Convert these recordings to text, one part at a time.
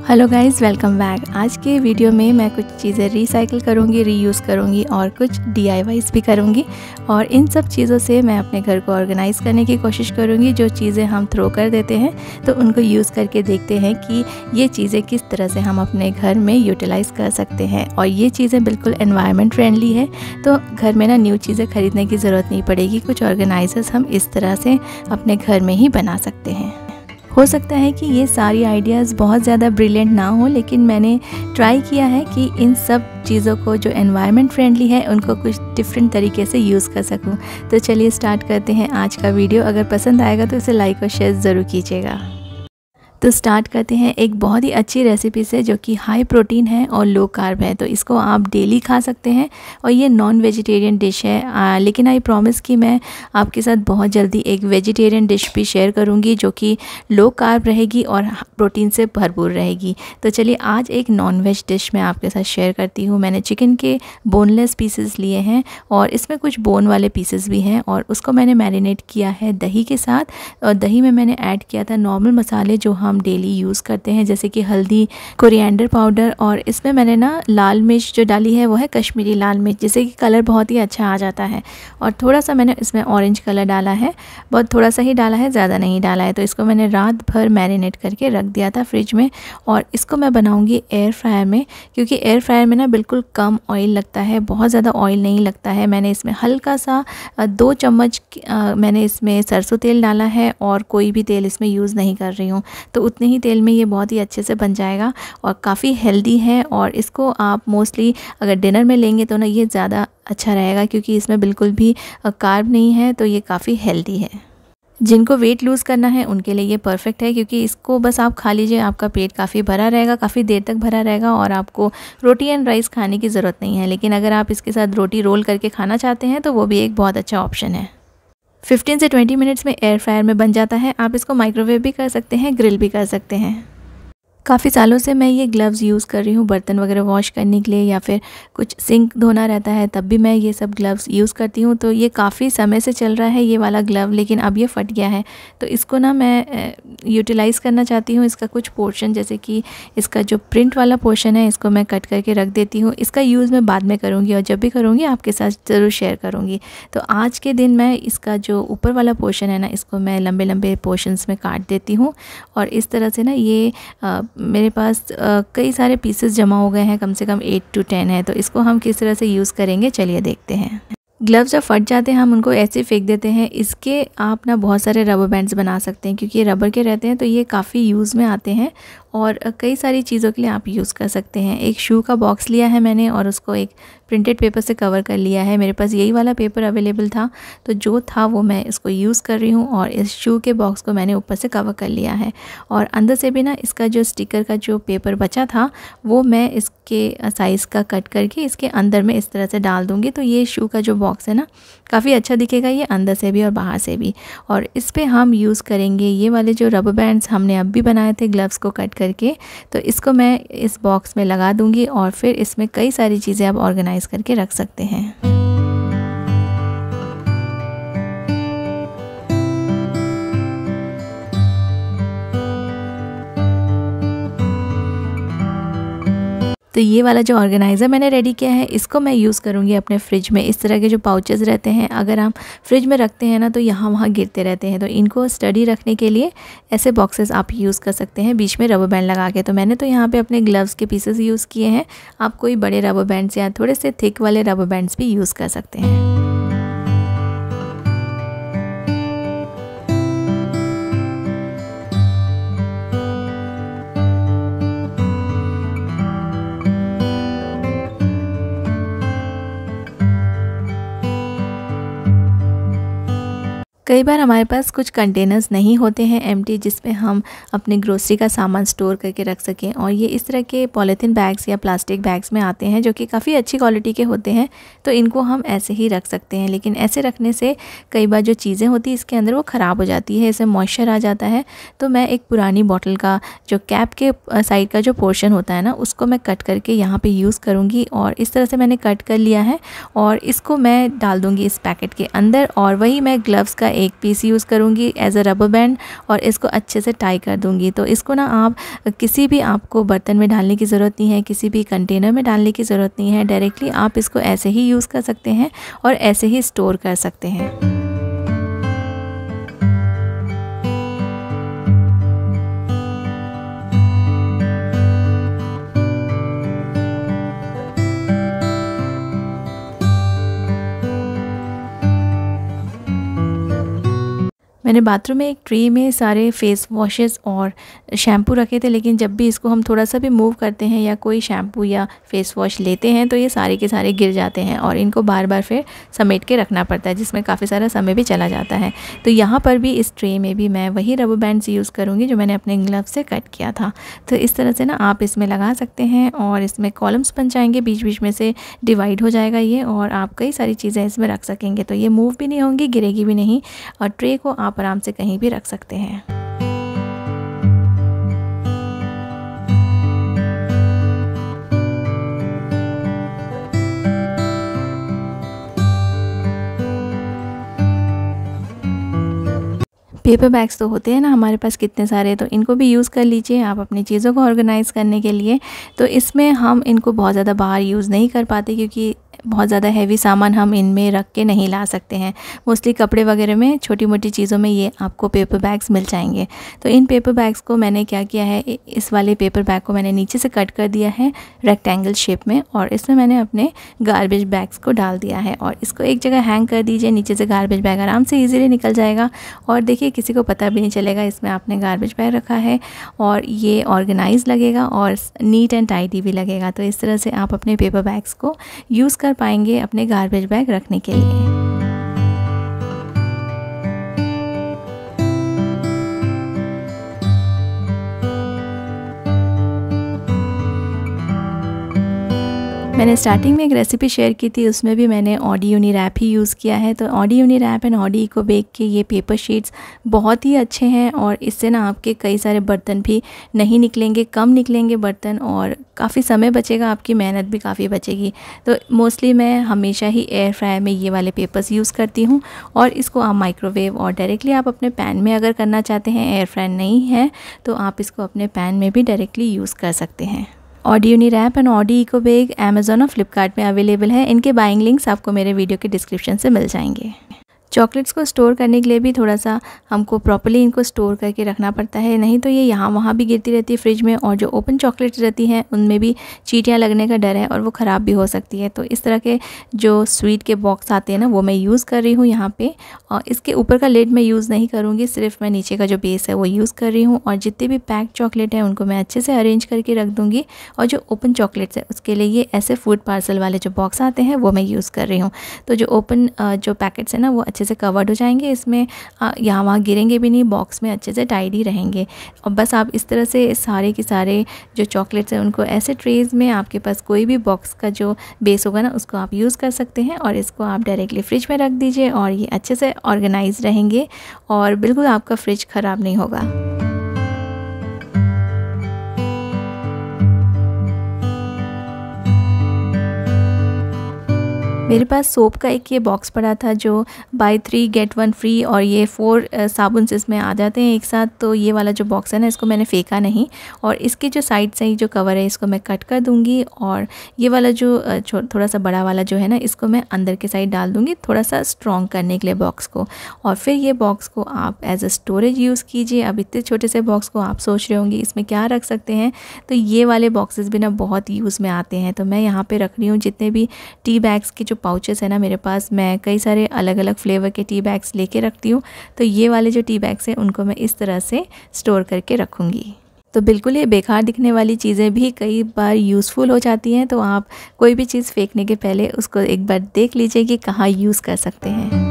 Hello guys, welcome back. आज के video में मैं कुछ चीज़ें रिसाइकिल करूँगी, रीयूज़ करूँगी और कुछ DIYs भी करूँगी। और इन सब चीज़ों से मैं अपने घर को ऑर्गेनाइज़ करने की कोशिश करूँगी। जो चीज़ें हम थ्रो कर देते हैं तो उनको यूज़ करके देखते हैं कि ये चीज़ें किस तरह से हम अपने घर में यूटिलाइज़ कर सकते हैं। और ये चीज़ें बिल्कुल एनवायरनमेंट फ्रेंडली है, तो घर में ना न्यू चीज़ें ख़रीदने की ज़रूरत नहीं पड़ेगी। कुछ ऑर्गेनाइज़र्स हम इस तरह से अपने घर में ही बना सकते हैं। हो सकता है कि ये सारी आइडियाज़ बहुत ज़्यादा ब्रिलियंट ना हो, लेकिन मैंने ट्राई किया है कि इन सब चीज़ों को जो एनवायरनमेंट फ्रेंडली है उनको कुछ डिफरेंट तरीके से यूज़ कर सकूं। तो चलिए स्टार्ट करते हैं आज का वीडियो। अगर पसंद आएगा तो इसे लाइक और शेयर ज़रूर कीजिएगा। तो स्टार्ट करते हैं एक बहुत ही अच्छी रेसिपी से जो कि हाई प्रोटीन है और लो कार्ब है। तो इसको आप डेली खा सकते हैं और ये नॉन वेजिटेरियन डिश है, लेकिन आई प्रॉमिस कि मैं आपके साथ बहुत जल्दी एक वेजिटेरियन डिश भी शेयर करूंगी जो कि लो कार्ब रहेगी और प्रोटीन से भरपूर रहेगी। तो चलिए आज एक नॉन वेज डिश मैं आपके साथ शेयर करती हूँ। मैंने चिकन के बोनलेस पीसेस लिए हैं और इसमें कुछ बोन वाले पीसेस भी हैं और उसको मैंने मैरिनेट किया है दही के साथ। और दही में मैंने ऐड किया था नॉर्मल मसाले जो हम डेली यूज़ करते हैं, जैसे कि हल्दी, कोरिएंडर पाउडर, और इसमें मैंने ना लाल मिर्च जो डाली है वो है कश्मीरी लाल मिर्च, जिससे कि कलर बहुत ही अच्छा आ जाता है। और थोड़ा सा मैंने इसमें ऑरेंज कलर डाला है, बहुत थोड़ा सा ही डाला है, ज़्यादा नहीं डाला है। तो इसको मैंने रात भर मैरिनेट करके रख दिया था फ्रिज में। और इसको मैं बनाऊँगी एयर फ्रायर में, क्योंकि एयर फ्रायर में ना बिल्कुल कम ऑयल लगता है, बहुत ज़्यादा ऑयल नहीं लगता है। मैंने इसमें हल्का सा 2 चम्मच मैंने इसमें सरसों तेल डाला है और कोई भी तेल इसमें यूज़ नहीं कर रही हूँ। तो उतने ही तेल में ये बहुत ही अच्छे से बन जाएगा और काफ़ी हेल्दी है। और इसको आप मोस्टली अगर डिनर में लेंगे तो ना ये ज़्यादा अच्छा रहेगा, क्योंकि इसमें बिल्कुल भी कार्ब नहीं है, तो ये काफ़ी हेल्दी है। जिनको वेट लूज़ करना है उनके लिए ये परफेक्ट है, क्योंकि इसको बस आप खा लीजिए, आपका पेट काफ़ी भरा रहेगा, काफ़ी देर तक भरा रहेगा और आपको रोटी एंड राइस खाने की ज़रूरत नहीं है। लेकिन अगर आप इसके साथ रोटी रोल करके खाना चाहते हैं तो वो भी एक बहुत अच्छा ऑप्शन है। 15 से 20 मिनट्स में एयर फ्रायर में बन जाता है। आप इसको माइक्रोवेव भी कर सकते हैं, ग्रिल भी कर सकते हैं। काफ़ी सालों से मैं ये ग्लव्स यूज़ कर रही हूँ बर्तन वगैरह वॉश करने के लिए, या फिर कुछ सिंक धोना रहता है तब भी मैं ये सब ग्लव्स यूज़ करती हूँ। तो ये काफ़ी समय से चल रहा है ये वाला ग्लव, लेकिन अब ये फट गया है। तो इसको ना मैं यूटिलाइज़ करना चाहती हूँ। इसका कुछ पोर्शन, जैसे कि इसका जो प्रिंट वाला पोर्शन है, इसको मैं कट करके रख देती हूँ। इसका यूज़ मैं बाद में करूँगी और जब भी करूँगी आपके साथ ज़रूर शेयर करूँगी। तो आज के दिन मैं इसका जो ऊपर वाला पोर्शन है ना, इसको मैं लंबे लंबे पोर्शंस में काट देती हूँ। और इस तरह से ना ये मेरे पास कई सारे पीसेस जमा हो गए हैं, कम से कम 8 to 10 है। तो इसको हम किस तरह से यूज़ करेंगे चलिए देखते हैं। ग्लव्स जब फट जाते हैं हम उनको ऐसे फेंक देते हैं। इसके आप ना बहुत सारे रबर बैंड्स बना सकते हैं, क्योंकि ये रबर के रहते हैं तो ये काफ़ी यूज़ में आते हैं और कई सारी चीज़ों के लिए आप यूज़ कर सकते हैं। एक शू का बॉक्स लिया है मैंने और उसको एक प्रिंटेड पेपर से कवर कर लिया है। मेरे पास यही वाला पेपर अवेलेबल था, तो जो था वो मैं इसको यूज़ कर रही हूँ। और इस शू के बॉक्स को मैंने ऊपर से कवर कर लिया है और अंदर से भी ना इसका जो स्टिकर का जो पेपर बचा था वो मैं इसके साइज़ का कट करके इसके अंदर में इस तरह से डाल दूँगी। तो ये शू का जो बॉक्स है ना काफ़ी अच्छा दिखेगा, ये अंदर से भी और बाहर से भी। और इस पे हम यूज़ करेंगे ये वाले जो रबर बैंड्स हमने अब भी बनाए थे ग्लव्स को कट करके। तो इसको मैं इस बॉक्स में लगा दूंगी और फिर इसमें कई सारी चीज़ें आप ऑर्गेनाइज़ करके रख सकते हैं। तो ये वाला जो ऑर्गेनाइज़र मैंने रेडी किया है इसको मैं यूज़ करूँगी अपने फ्रिज में। इस तरह के जो पाउचेस रहते हैं अगर हम फ्रिज में रखते हैं ना तो यहाँ वहाँ गिरते रहते हैं, तो इनको स्टडी रखने के लिए ऐसे बॉक्सेस आप यूज़ कर सकते हैं बीच में रबर बैंड लगा के। तो मैंने तो यहाँ पे अपने ग्लव्स के पीसेस यूज़ किए हैं। आप कोई बड़े रबर बैंड्स या थोड़े से थिक वाले रबर बैंड्स भी यूज़ कर सकते हैं। कई बार हमारे पास कुछ कंटेनर्स नहीं होते हैं एम्प्टी, जिसमें हम अपने ग्रोसरी का सामान स्टोर करके रख सकें। और ये इस तरह के पॉलीथीन बैग्स या प्लास्टिक बैग्स में आते हैं जो कि काफ़ी अच्छी क्वालिटी के होते हैं, तो इनको हम ऐसे ही रख सकते हैं। लेकिन ऐसे रखने से कई बार जो चीज़ें होती हैं इसके अंदर वो ख़राब हो जाती है, इसमें मॉइस्चर आ जाता है। तो मैं एक पुरानी बॉटल का जो कैप के साइड का जो पोर्शन होता है ना उसको मैं कट करके यहाँ पर यूज़ करूँगी। और इस तरह से मैंने कट कर लिया है और इसको मैं डाल दूँगी इस पैकेट के अंदर। और वही मैं ग्लव्स का एक पीस यूज़ करूँगी एज अ रबर बैंड और इसको अच्छे से टाई कर दूँगी। तो इसको ना आप किसी भी आपको बर्तन में डालने की ज़रूरत नहीं है, किसी भी कंटेनर में डालने की ज़रूरत नहीं है। डायरेक्टली आप इसको ऐसे ही यूज़ कर सकते हैं और ऐसे ही स्टोर कर सकते हैं। मैंने बाथरूम में एक ट्रे में सारे फेस वॉशेस और शैम्पू रखे थे, लेकिन जब भी इसको हम थोड़ा सा भी मूव करते हैं या कोई शैम्पू या फेस वॉश लेते हैं तो ये सारे के सारे गिर जाते हैं और इनको बार बार फिर समेट के रखना पड़ता है, जिसमें काफ़ी सारा समय भी चला जाता है। तो यहाँ पर भी इस ट्रे में भी मैं वही रबर बैंड्स यूज़ करूँगी जो मैंने अपने ग्लव से कट किया था। तो इस तरह से ना आप इसमें लगा सकते हैं और इसमें कॉलम्स बन जाएंगे, बीच बीच में से डिवाइड हो जाएगा ये, और आप कई सारी चीज़ें इसमें रख सकेंगे। तो ये मूव भी नहीं होंगी, गिरेगी भी नहीं, और ट्रे को आप आराम से कहीं भी रख सकते हैं। पेपर बैग्स तो होते हैं ना हमारे पास कितने सारे, तो इनको भी यूज़ कर लीजिए आप अपनी चीज़ों को ऑर्गेनाइज़ करने के लिए। तो इसमें हम इनको बहुत ज़्यादा बाहर यूज़ नहीं कर पाते क्योंकि बहुत ज़्यादा हैवी सामान हम इनमें रख के नहीं ला सकते हैं। मोस्टली कपड़े वगैरह में, छोटी मोटी चीज़ों में ये आपको पेपर बैग्स मिल जाएंगे। तो इन पेपर बैग्स को मैंने क्या किया है, इस वाले पेपर बैग को मैंने नीचे से कट कर दिया है रेक्टेंगल शेप में, और इसमें मैंने अपने गार्बेज बैग्स को डाल दिया है और इसको एक जगह हैंग कर दीजिए। नीचे से गार्बेज बैग आराम से ईज़िली निकल जाएगा और देखिए किसी को पता भी नहीं चलेगा इसमें आपने गार्बेज बैग रखा है, और ये ऑर्गेनाइज लगेगा और नीट एंड टाइडी भी लगेगा। तो इस तरह से आप अपने पेपर बैग्स को यूज़ कर पाएंगे अपने गार्बेज बैग रखने के लिए। मैंने स्टार्टिंग में एक रेसिपी शेयर की थी, उसमें भी मैंने ऑडी यूनि रैप ही यूज़ किया है। तो Oddy uniwrap and Oddy ecobake के ये पेपर शीट्स बहुत ही अच्छे हैं और इससे ना आपके कई सारे बर्तन भी नहीं निकलेंगे, कम निकलेंगे बर्तन, और काफ़ी समय बचेगा, आपकी मेहनत भी काफ़ी बचेगी। तो मोस्टली मैं हमेशा ही एयर फ्रायर में ये वाले पेपर्स यूज़ करती हूँ, और इसको आप माइक्रोवेव और डायरेक्टली आप अपने पैन में अगर करना चाहते हैं, एयर फ्रायर नहीं है तो आप इसको अपने पैन में भी डायरेक्टली यूज़ कर सकते हैं। Oddy uniwrap and Oddy ecobake Amazon और फ्लिपकार्ट में अवेलेबल है। इनके बाइंग लिंक्स आपको मेरे वीडियो के डिस्क्रिप्शन से मिल जाएंगे। चॉकलेट्स को स्टोर करने के लिए भी थोड़ा सा हमको प्रॉपर्ली इनको स्टोर करके रखना पड़ता है, नहीं तो ये यहाँ वहाँ भी गिरती रहती है फ्रिज में, और जो ओपन चॉकलेट्स रहती हैं उनमें भी चींटियाँ लगने का डर है और वो ख़राब भी हो सकती है। तो इस तरह के जो स्वीट के बॉक्स आते हैं ना, वो मैं यूज़ कर रही हूँ यहाँ पे, और इसके ऊपर का लिड मैं यूज़ नहीं करूँगी, सिर्फ मैं नीचे का जो बेस है वो यूज़ कर रही हूँ। और जितने भी पैक्ड चॉकलेट हैं उनको मैं अच्छे से अरेंज करके रख दूँगी, और जो ओपन चॉकलेट्स है उसके लिए ये ऐसे फूड पार्सल वाले जो बॉक्स आते हैं वो मैं यूज़ कर रही हूँ। तो जो ओपन जो पैकेट्स हैं ना वो अच्छे से कवर्ड हो जाएंगे, इसमें यहाँ वहाँ गिरेंगे भी नहीं, बॉक्स में अच्छे से टाइडी रहेंगे। और बस आप इस तरह से सारे के सारे जो चॉकलेट्स हैं उनको ऐसे ट्रेज़ में, आपके पास कोई भी बॉक्स का जो बेस होगा ना उसको आप यूज़ कर सकते हैं, और इसको आप डायरेक्टली फ्रिज में रख दीजिए और ये अच्छे से ऑर्गेनाइज रहेंगे और बिल्कुल आपका फ्रिज ख़राब नहीं होगा। मेरे पास सोप का एक ये बॉक्स पड़ा था जो बाय 3 गेट 1 फ्री, और ये 4 साबुन इसमें आ जाते हैं एक साथ। तो ये वाला जो बॉक्स है ना, इसको मैंने फेंका नहीं, और इसके जो साइड से जो कवर है इसको मैं कट कर दूंगी, और ये वाला जो थोड़ा सा बड़ा वाला जो है ना, इसको मैं अंदर के साइड डाल दूंगी थोड़ा सा स्ट्रॉन्ग करने के लिए बॉक्स को। और फिर ये बॉक्स को आप एज अ स्टोरेज यूज़ कीजिए। अब इतने छोटे से बॉक्स को आप सोच रहे होंगे इसमें क्या रख सकते हैं, तो ये वाले बॉक्सेस भी ना बहुत यूज़ में आते हैं। तो मैं यहाँ पर रख रही हूँ जितने भी टी बैग्स के जो पाउचेस है ना मेरे पास, मैं कई सारे अलग अलग फ्लेवर के टी बैग्स लेके रखती हूँ। तो ये वाले जो टी बैग्स हैं उनको मैं इस तरह से स्टोर करके रखूँगी। तो बिल्कुल ये बेकार दिखने वाली चीज़ें भी कई बार यूज़फुल हो जाती हैं। तो आप कोई भी चीज़ फेंकने के पहले उसको एक बार देख लीजिए कि कहाँ यूज़ कर सकते हैं।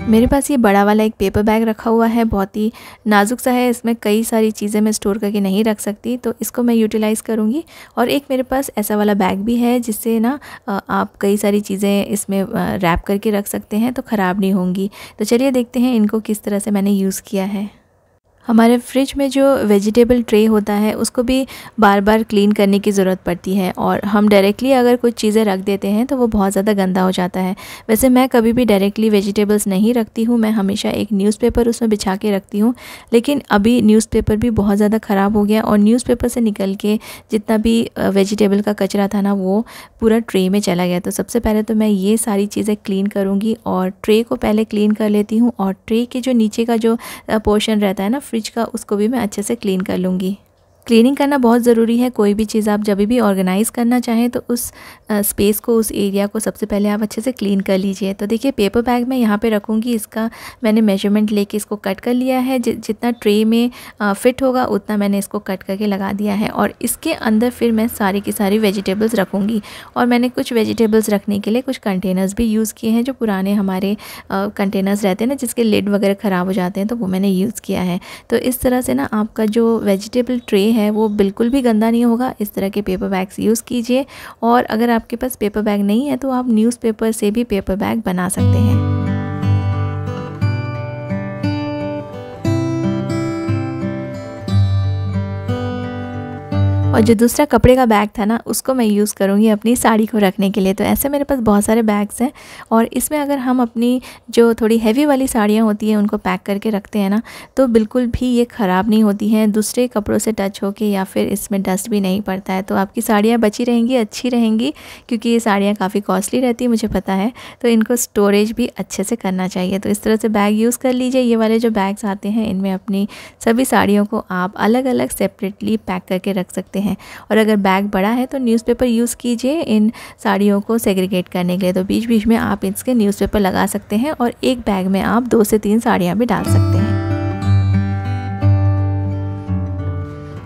मेरे पास ये बड़ा वाला एक पेपर बैग रखा हुआ है, बहुत ही नाजुक सा है, इसमें कई सारी चीज़ें मैं स्टोर करके नहीं रख सकती, तो इसको मैं यूटिलाइज़ करूँगी। और एक मेरे पास ऐसा वाला बैग भी है जिससे ना आप कई सारी चीज़ें इसमें रैप करके रख सकते हैं, तो ख़राब नहीं होंगी। तो चलिए देखते हैं इनको किस तरह से मैंने यूज़ किया है। हमारे फ्रिज में जो वेजिटेबल ट्रे होता है उसको भी बार बार क्लीन करने की ज़रूरत पड़ती है, और हम डायरेक्टली अगर कुछ चीज़ें रख देते हैं तो वो बहुत ज़्यादा गंदा हो जाता है। वैसे मैं कभी भी डायरेक्टली वेजिटेबल्स नहीं रखती हूँ, मैं हमेशा एक न्यूज़पेपर उसमें बिछा के रखती हूँ। लेकिन अभी न्यूज़पेपर भी बहुत ज़्यादा ख़राब हो गया और न्यूज़पेपर से निकल के जितना भी वेजिटेबल का कचरा था ना वो पूरा ट्रे में चला गया। तो सबसे पहले तो मैं ये सारी चीज़ें क्लीन करूँगी और ट्रे को पहले क्लीन कर लेती हूँ, और ट्रे के जो नीचे का जो पोर्शन रहता है ना फ्रिज का, उसको भी मैं अच्छे से क्लीन कर लूँगी। क्लीनिंग करना बहुत ज़रूरी है। कोई भी चीज़ आप जब भी ऑर्गेनाइज़ करना चाहें तो उस स्पेस को, उस एरिया को सबसे पहले आप अच्छे से क्लीन कर लीजिए। तो देखिए पेपर बैग मैं यहाँ पे रखूँगी, इसका मैंने मेजरमेंट लेके इसको कट कर लिया है। जितना ट्रे में फ़िट होगा उतना मैंने इसको कट करके लगा दिया है, और इसके अंदर फिर मैं सारी की सारी वेजिटेबल्स रखूँगी। और मैंने कुछ वेजिटेबल्स रखने के लिए कुछ कंटेनर्स भी यूज़ किए हैं, जो पुराने हमारे कंटेनर्स रहते हैं ना जिसके लिड वगैरह ख़राब हो जाते हैं, तो वो मैंने यूज़ किया है। तो इस तरह से ना आपका जो वेजिटेबल ट्रे है वो बिल्कुल भी गंदा नहीं होगा। इस तरह के पेपर बैग्स यूज़ कीजिए, और अगर आपके पास पेपर बैग नहीं है तो आप न्यूज़पेपर से भी पेपर बैग बना सकते हैं। और जो दूसरा कपड़े का बैग था ना उसको मैं यूज़ करूँगी अपनी साड़ी को रखने के लिए। तो ऐसे मेरे पास बहुत सारे बैग्स हैं, और इसमें अगर हम अपनी जो थोड़ी हैवी वाली साड़ियाँ होती हैं उनको पैक करके रखते हैं ना तो बिल्कुल भी ये ख़राब नहीं होती हैं, दूसरे कपड़ों से टच होके, या फिर इसमें डस्ट भी नहीं पड़ता है। तो आपकी साड़ियाँ बची रहेंगी, अच्छी रहेंगी, क्योंकि ये साड़ियाँ काफ़ी कॉस्टली रहती है मुझे पता है। तो इनको स्टोरेज भी अच्छे से करना चाहिए। तो इस तरह से बैग यूज़ कर लीजिए। ये वाले जो बैग्स आते हैं इनमें अपनी सभी साड़ियों को आप अलग अलग सेपरेटली पैक करके रख सकते हैं। और अगर बैग बड़ा है तो न्यूज़पेपर यूज़ कीजिए इन साड़ियों को सेग्रीगेट करने के लिए। तो बीच बीच में आप इसके न्यूज़पेपर लगा सकते हैं, और एक बैग में आप 2 से 3 साड़ियाँ भी डाल सकते हैं।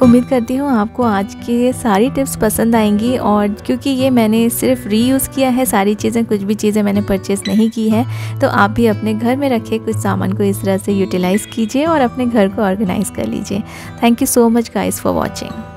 उम्मीद करती हूँ आपको आज की ये सारी टिप्स पसंद आएंगी, और क्योंकि ये मैंने सिर्फ रीयूज़ किया है सारी चीज़ें, कुछ भी चीज़ें मैंने परचेज़ नहीं की है, तो आप भी अपने घर में रखे कुछ सामान को इस तरह से यूटिलाइज़ कीजिए और अपने घर को ऑर्गेनाइज़ कर लीजिए। Thank you so much guys for watching.